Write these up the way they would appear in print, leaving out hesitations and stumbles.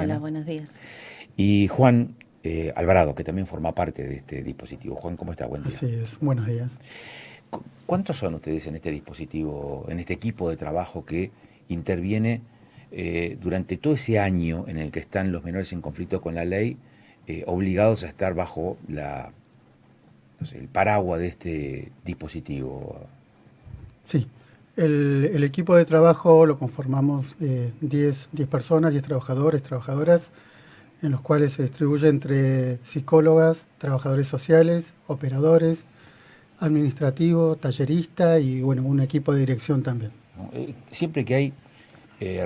Hola, Adriana. buenos días. Y Juan Alvarado, que también forma parte de este dispositivo. Juan, ¿cómo está? Buen día. Así es, buenos días. ¿Cuántos son ustedes en este dispositivo, en este equipo de trabajo que interviene durante todo ese año en el que están los menores en conflicto con la ley, obligados a estar bajo no sé, el paraguas de este dispositivo? Sí, el equipo de trabajo lo conformamos 10 personas, 10 trabajadores, trabajadoras, en los cuales se distribuye entre psicólogas, trabajadores sociales, operadores, administrativo, tallerista y bueno, un equipo de dirección también. ¿No? Siempre que hay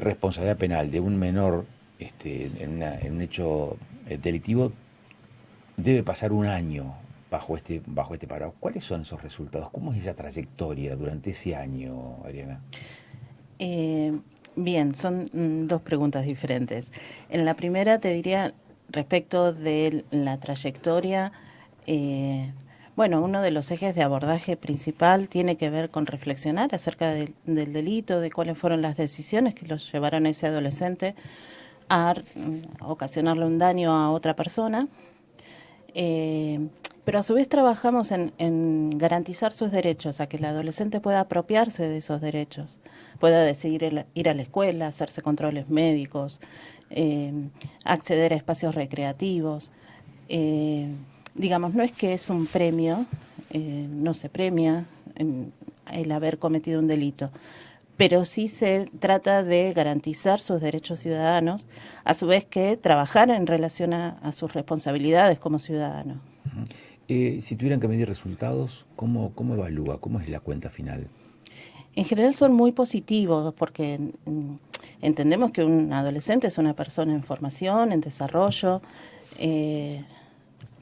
responsabilidad penal de un menor en un hecho delictivo, debe pasar un año bajo este paraguas. ¿Cuáles son esos resultados? ¿Cómo es esa trayectoria durante ese año, Adriana? Eh, Bien, son dos preguntas diferentes. En la primera te diría respecto de la trayectoria, bueno, uno de los ejes de abordaje principal tiene que ver con reflexionar acerca del delito, de cuáles fueron las decisiones que los llevaron a ese adolescente a ocasionarle un daño a otra persona. Pero a su vez trabajamos en garantizar sus derechos, a que el adolescente pueda apropiarse de esos derechos, pueda decidir ir a la escuela, hacerse controles médicos, acceder a espacios recreativos. Digamos, no es que es un premio, no se premia el haber cometido un delito, pero sí se trata de garantizar sus derechos ciudadanos, a su vez que trabajar en relación a sus responsabilidades como ciudadano. Si tuvieran que medir resultados, ¿cómo evalúa? ¿Cómo es la cuenta final? En general son muy positivos porque entendemos que un adolescente es una persona en formación, en desarrollo,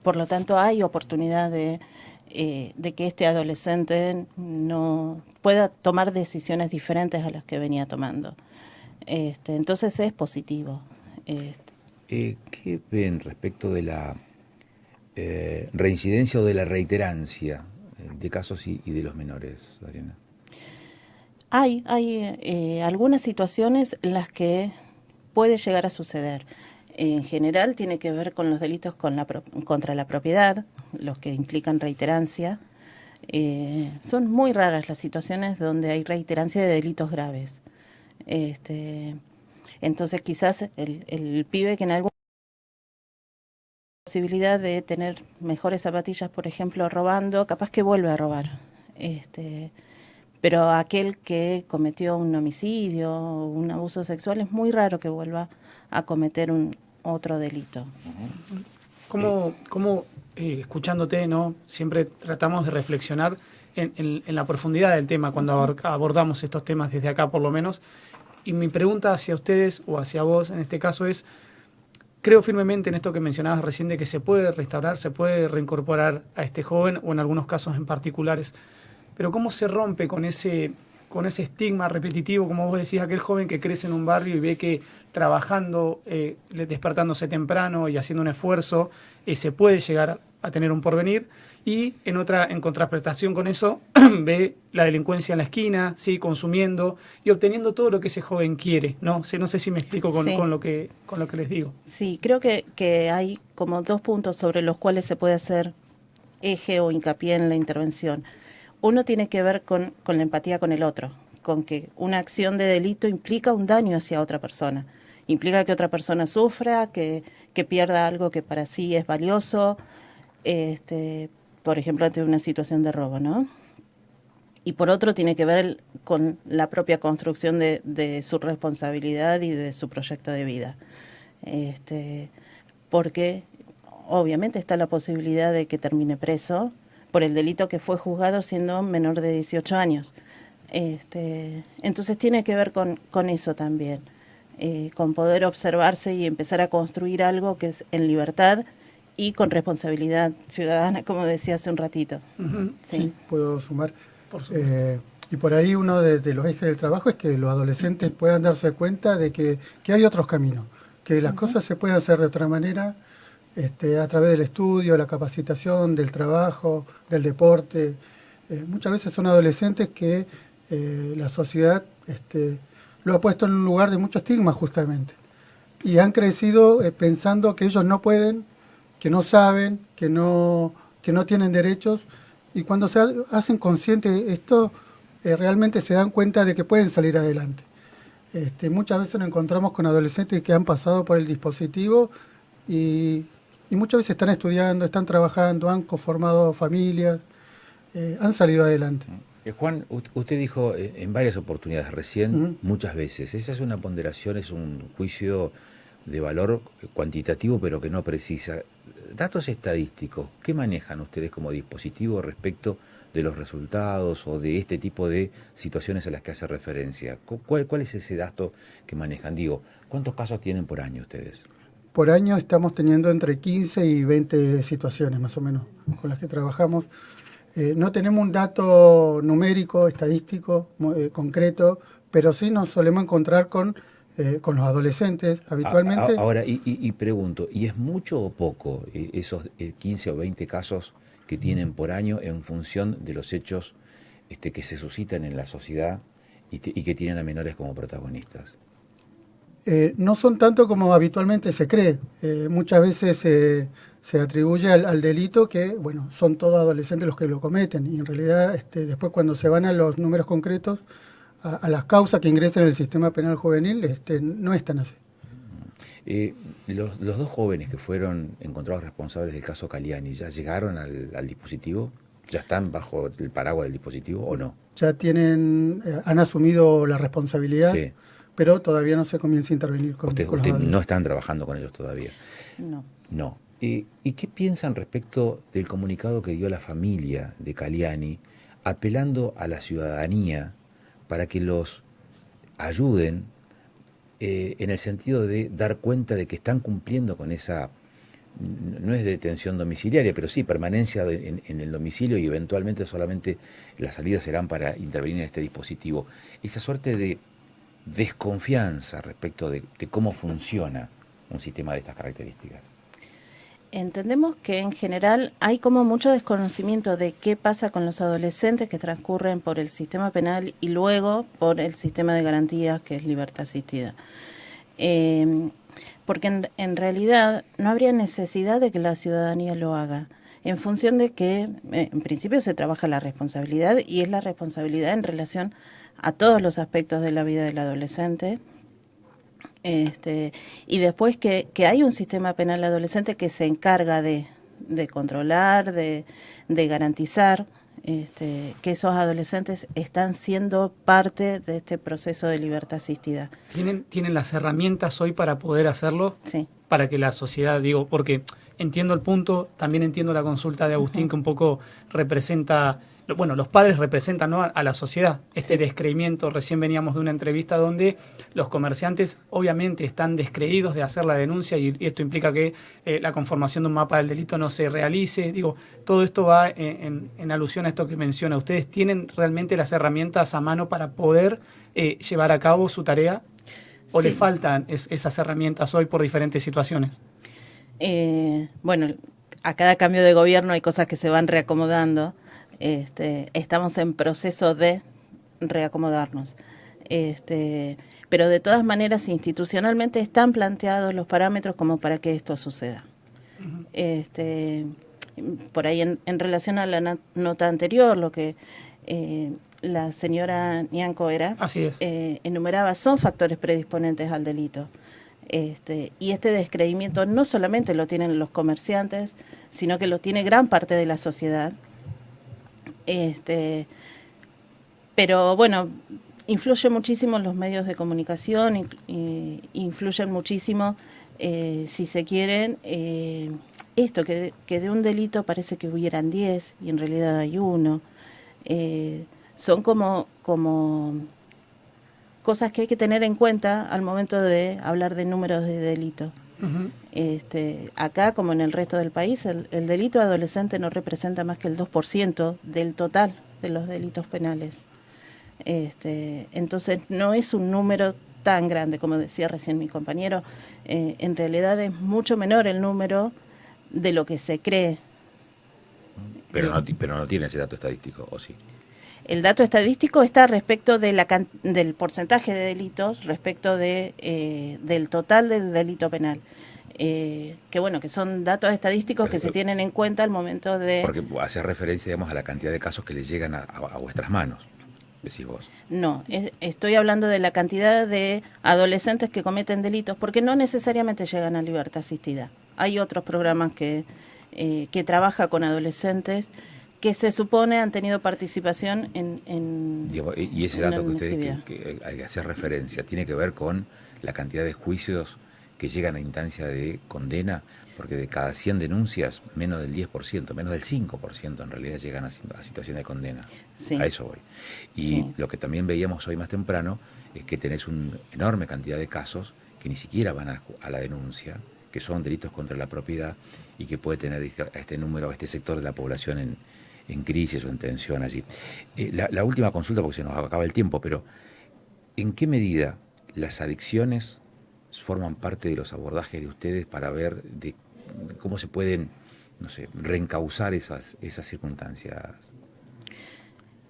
por lo tanto hay oportunidad de que este adolescente no pueda tomar decisiones diferentes a las que venía tomando. Entonces es positivo. ¿Qué ven respecto de la reincidencia o de la reiterancia de casos y de los menores, Adriana? Hay algunas situaciones en las que puede llegar a suceder. En general tiene que ver con los delitos contra la propiedad, los que implican reiterancia. Son muy raras las situaciones donde hay reiterancia de delitos graves. Entonces quizás el pibe que en algún posibilidad de tener mejores zapatillas, por ejemplo, robando, capaz que vuelve a robar. Pero aquel que cometió un homicidio o un abuso sexual es muy raro que vuelva a cometer otro delito. ¿Cómo escuchándote, ¿no? Siempre tratamos de reflexionar en la profundidad del tema cuando abordamos estos temas desde acá por lo menos? Y mi pregunta hacia ustedes o hacia vos en este caso es, creo firmemente en esto que mencionabas recién de que se puede restaurar, se puede reincorporar a este joven o en algunos casos en particulares, pero ¿cómo se rompe con ese estigma repetitivo, como vos decís, aquel joven que crece en un barrio y ve que trabajando, despertándose temprano y haciendo un esfuerzo, se puede llegar a tener un porvenir, y en contraprestación con eso ve la delincuencia en la esquina, ¿sí? Consumiendo y obteniendo todo lo que ese joven quiere, ¿no? No sé si me explico con lo que les digo. Sí, creo que hay como dos puntos sobre los cuales se puede hacer eje o hincapié en la intervención. Uno tiene que ver con la empatía con el otro, con que una acción de delito implica un daño hacia otra persona, implica que otra persona sufra, que pierda algo que para sí es valioso, por ejemplo, ante una situación de robo, ¿no? Y por otro tiene que ver con la propia construcción de su responsabilidad y de su proyecto de vida. Porque obviamente está la posibilidad de que termine preso por el delito que fue juzgado siendo menor de 18 años. Entonces tiene que ver con eso también, con poder observarse y empezar a construir algo que es en libertad y con responsabilidad ciudadana, como decía hace un ratito. Uh-huh. Sí, puedo sumar. Por supuesto. Y por ahí uno de los ejes del trabajo es que los adolescentes puedan darse cuenta de que hay otros caminos, que las cosas se pueden hacer de otra manera, a través del estudio, la capacitación, del trabajo, del deporte. Muchas veces son adolescentes que la sociedad lo ha puesto en un lugar de mucho estigma justamente. y han crecido pensando que ellos no pueden, que no saben, que no tienen derechos, y cuando se hacen conscientes de esto, realmente se dan cuenta de que pueden salir adelante. Muchas veces nos encontramos con adolescentes que han pasado por el dispositivo y muchas veces están estudiando, están trabajando, han conformado familias, han salido adelante. Juan, usted dijo en varias oportunidades recién, muchas veces, esa es una ponderación, es un juicio de valor cuantitativo pero que no precisa. Datos estadísticos, ¿qué manejan ustedes como dispositivo respecto de los resultados o de este tipo de situaciones a las que hace referencia? ¿Cuál es ese dato que manejan? Digo, ¿cuántos casos tienen por año ustedes? Por año estamos teniendo entre 15 y 20 situaciones más o menos con las que trabajamos. No tenemos un dato numérico, estadístico, concreto, pero sí nos solemos encontrar con los adolescentes habitualmente. Ahora, y pregunto, ¿y es mucho o poco esos 15 o 20 casos que tienen por año en función de los hechos que se suscitan en la sociedad y que tienen a menores como protagonistas? No son tanto como habitualmente se cree. Muchas veces se atribuye al delito que, bueno, son todos adolescentes los que lo cometen, y en realidad después cuando se van a los números concretos, a las causas que ingresan en el sistema penal juvenil, no es tan así. Los dos jóvenes que fueron encontrados responsables del caso Caliani, ¿ya llegaron al dispositivo? ¿Ya están bajo el paraguas del dispositivo o no? Ya han asumido la responsabilidad, sí, pero todavía no se comienza a intervenir con los Usted no están trabajando con ellos todavía. No. ¿Y qué piensan respecto del comunicado que dio la familia de Caliani apelando a la ciudadanía para que los ayuden en el sentido de dar cuenta de que están cumpliendo con esa, no es detención domiciliaria, pero sí permanencia en el domicilio, y eventualmente solamente las salidas serán para intervenir en este dispositivo? Esa suerte de desconfianza respecto de cómo funciona un sistema de estas características. Entendemos que en general hay como mucho desconocimiento de qué pasa con los adolescentes que transcurren por el sistema penal y luego por el sistema de garantías, que es libertad asistida. Porque en realidad no habría necesidad de que la ciudadanía lo haga, en función de que en principio se trabaja la responsabilidad, y es la responsabilidad en relación a todos los aspectos de la vida del adolescente. Y después que hay un sistema penal adolescente que se encarga de controlar, de garantizar que esos adolescentes están siendo parte de este proceso de libertad asistida. ¿Tienen las herramientas hoy para poder hacerlo? Sí. Para que la sociedad, porque entiendo el punto, también entiendo la consulta de Agustín, que un poco representa, los padres representan, ¿no?, a la sociedad, descreimiento. Recién veníamos de una entrevista donde los comerciantes obviamente están descreídos de hacer la denuncia, y esto implica que la conformación de un mapa del delito no se realice. Todo esto va en alusión a esto que menciona. ¿Ustedes tienen realmente las herramientas a mano para poder llevar a cabo su tarea? ¿O sí, le faltan esas herramientas hoy por diferentes situaciones? A cada cambio de gobierno hay cosas que se van reacomodando. Estamos en proceso de reacomodarnos. Pero de todas maneras, institucionalmente están planteados los parámetros como para que esto suceda. Por ahí en relación a la nota anterior, lo que la señora Nianco Así es. Enumeraba son factores predisponentes al delito. Y este descreimiento no solamente lo tienen los comerciantes, sino que lo tiene gran parte de la sociedad. Pero bueno, influyen muchísimo los medios de comunicación, influyen muchísimo, si se quieren, esto, que de un delito parece que hubieran 10 y en realidad hay uno. Son como cosas que hay que tener en cuenta al momento de hablar de números de delito. Uh-huh. Acá, como en el resto del país, el delito adolescente no representa más que el 2% del total de los delitos penales. Entonces no es un número tan grande como decía recién mi compañero. En realidad es mucho menor el número de lo que se cree. Pero no tiene ese dato estadístico, ¿o sí? El dato estadístico está respecto de del porcentaje de delitos respecto del total del delito penal. Que bueno, que son datos estadísticos que se tienen en cuenta al momento de... Porque hace referencia, digamos, a la cantidad de casos que les llegan a vuestras manos, decís vos. No, estoy hablando de la cantidad de adolescentes que cometen delitos, porque no necesariamente llegan a libertad asistida. Hay otros programas que trabaja con adolescentes que se supone han tenido participación en Y ese una dato que ustedes actividad. que hace referencia, ¿tiene que ver con la cantidad de juicios que llegan a instancia de condena? Porque de cada 100 denuncias, menos del 10%, menos del 5% en realidad llegan a situación de condena. Sí. A eso voy. Y Sí. lo que también veíamos hoy más temprano es que tenés una enorme cantidad de casos que ni siquiera van a la denuncia, que son delitos contra la propiedad y que puede tener a este número, a este sector de la población en crisis o en tensión allí. La última consulta, porque se nos acaba el tiempo, pero ¿en qué medida las adicciones forman parte de los abordajes de ustedes para ver de cómo se pueden, no sé, reencauzar esas circunstancias?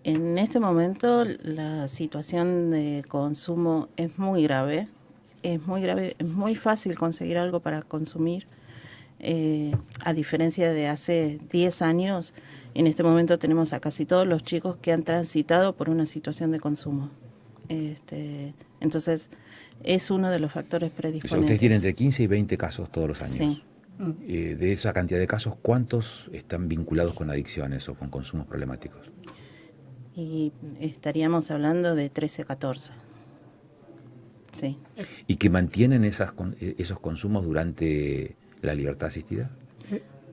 En este momento la situación de consumo es muy grave, es muy fácil conseguir algo para consumir. A diferencia de hace 10 años, en este momento tenemos a casi todos los chicos que han transitado por una situación de consumo. Entonces, es uno de los factores O sea, predisponentes. ustedes tienen entre 15 y 20 casos todos los años. Sí. De esa cantidad de casos, ¿cuántos están vinculados con adicciones o con consumos problemáticos? Y estaríamos hablando de 13 a 14. Sí. ¿Y que mantienen esos consumos durante la libertad asistida?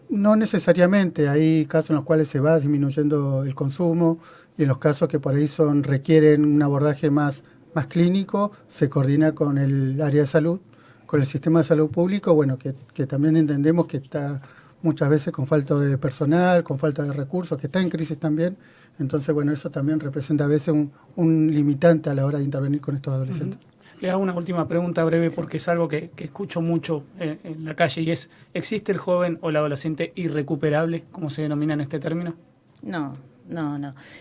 No necesariamente, hay casos en los cuales se va disminuyendo el consumo y en los casos que por ahí requieren un abordaje más clínico, se coordina con el área de salud, con el sistema de salud público, bueno, que también entendemos que está muchas veces con falta de personal, con falta de recursos, que está en crisis también. Entonces, bueno, eso también representa a veces un limitante a la hora de intervenir con estos adolescentes. Le hago una última pregunta breve porque es algo que escucho mucho en la calle y es, ¿existe el joven o el adolescente irrecuperable, como se denomina en este término? No.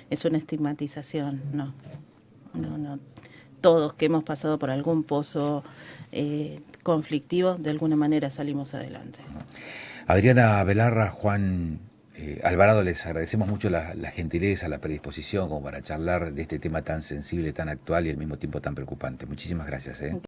Es una estigmatización, no. Todos que hemos pasado por algún pozo conflictivo, de alguna manera salimos adelante. Adriana Belarra, Juan Alvarado, les agradecemos mucho la gentileza, la predisposición como para charlar de este tema tan sensible, tan actual y al mismo tiempo tan preocupante. Muchísimas gracias.